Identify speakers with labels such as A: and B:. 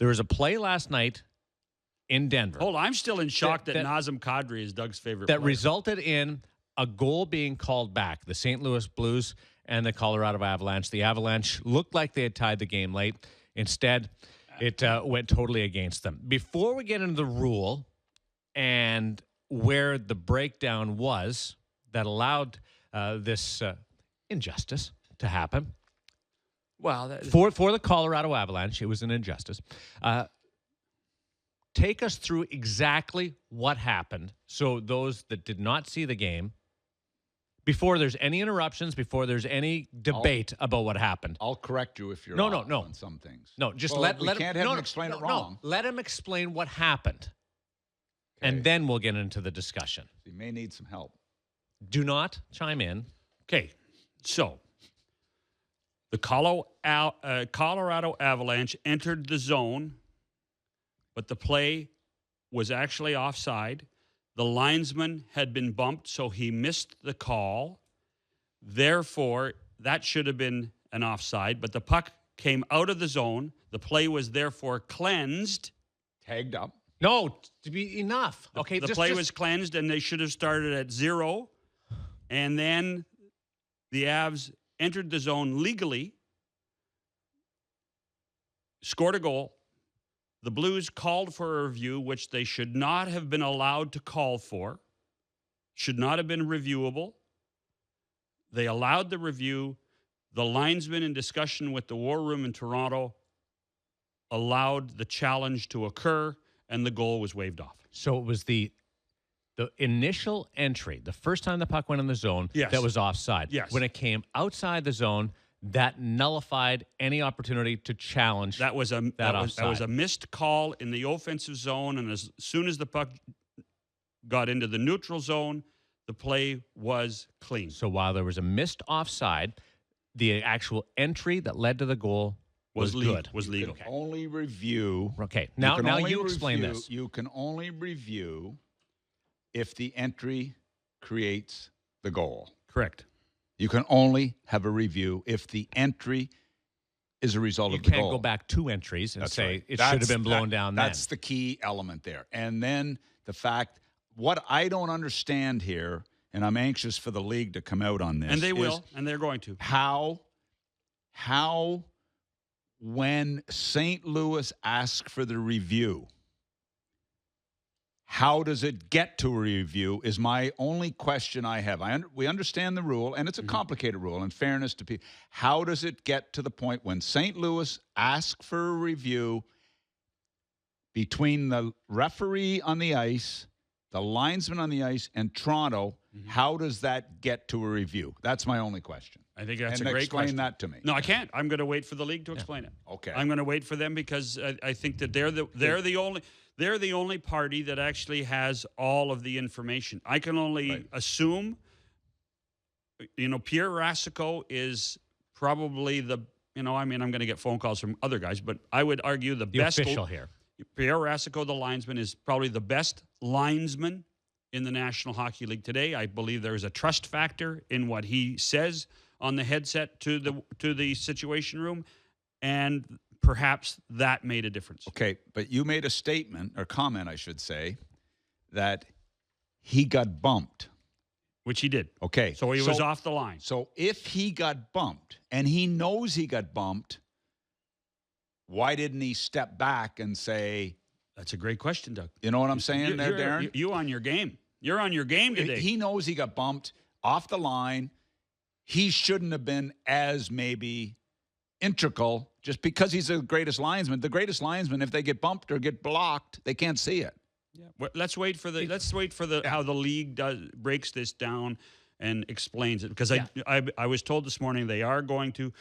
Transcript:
A: There was a play last night in Denver.
B: Hold on, I'm still in shock that Nazem Kadri is Doug's favorite
A: that
B: player.
A: resulted in a goal being called back. The St. Louis Blues and the Colorado Avalanche. The Avalanche looked like they had tied the game late. Instead, it went totally against them. Before we get into the rule and where the breakdown was that allowed this injustice to happen,
B: well,
A: for the Colorado Avalanche, it was an injustice. Take us through exactly what happened so those that did not see the game, before there's any interruptions, before there's any debate about what happened.
C: I'll correct you if you're
A: No,
C: on some things.
A: No, just
C: well,
A: let
C: we
A: him
C: can't have him explain it wrong.
A: No, let him explain what happened,
C: Okay.
A: and then we'll get into the discussion.
C: He may need some help.
A: Do not chime in.
B: Okay, so the Colorado Avalanche entered the zone, but the play was actually offside. The linesman had been bumped, so he missed the call. Therefore, that should have been an offside, but the puck came out of the zone. The play was therefore cleansed.
C: Tagged up.
A: No, to be enough. Okay,
B: The play was cleansed, and they should have started at 0. And then the Avs entered the zone legally, scored a goal. The Blues called for a review, which they should not have been allowed to call for, should not have been reviewable. They allowed the review. The linesman, in discussion with the War Room in Toronto, allowed the challenge to occur, and the goal was waved off.
A: So it was the initial entry, the first time the puck went in the zone,
B: Yes.
A: that was offside.
B: Yes.
A: When it came outside the zone, that nullified any opportunity to challenge
B: That was a
A: offside.
B: missed call in the offensive zone, and as soon as the puck got into the neutral zone, the play was clean.
A: So while there was a missed offside, the actual entry that led to the goal was good.
B: Was legal.
C: You can only review.
A: Okay. Now you explain this.
C: You can only review if the entry creates the goal.
B: Correct.
C: You can only have a review if the entry is a result
A: You
C: of the goal.
A: can't go back 2 entries and
C: That's
A: say
C: right.
A: it should have been blown down then.
C: That's the key element there. And then the fact, what I don't understand here, and I'm anxious for the league to come out on this.
B: And they
C: is
B: will, and they're going to.
C: How when St. Louis asks for the review, how does it get to a review is my only question I have. We understand the rule, and it's a complicated rule, in fairness to people. How does it get to the point when St. Louis asks for a review between the referee on the ice, the linesman on the ice, and Toronto? How does that get to a review? That's my only question.
B: I think that's
C: and
B: a great
C: explain
B: question.
C: that to me.
B: No, I can't. I'm going to wait for the league to explain it.
C: Okay.
B: I'm going to wait for them because I think that they're the only party that actually has all of the information. I can only assume. Pierre Rasico is probably I'm going to get phone calls from other guys, but I would argue the best
A: official here.
B: Pierre Rasico, the linesman, is probably the best linesman in the National Hockey League today. I believe there is a trust factor in what he says on the headset to the Situation Room, and perhaps that made a difference.
C: Okay, but you made a statement, or comment, I should say, that he got bumped.
B: Which he did.
C: Okay.
B: So he was off the line.
C: So if he got bumped, and he knows he got bumped, why didn't he step back and say...
B: That's a great question, Doug.
C: You know what I'm saying there, Darren?
B: You on your game. You're on your game today.
C: He knows he got bumped off the line. He shouldn't have been as maybe integral just because he's the greatest linesman. The greatest linesman, if they get bumped or get blocked, they can't see it.
B: Yeah. Well, let's wait for how the league breaks this down and explains it, because I was told this morning they are going to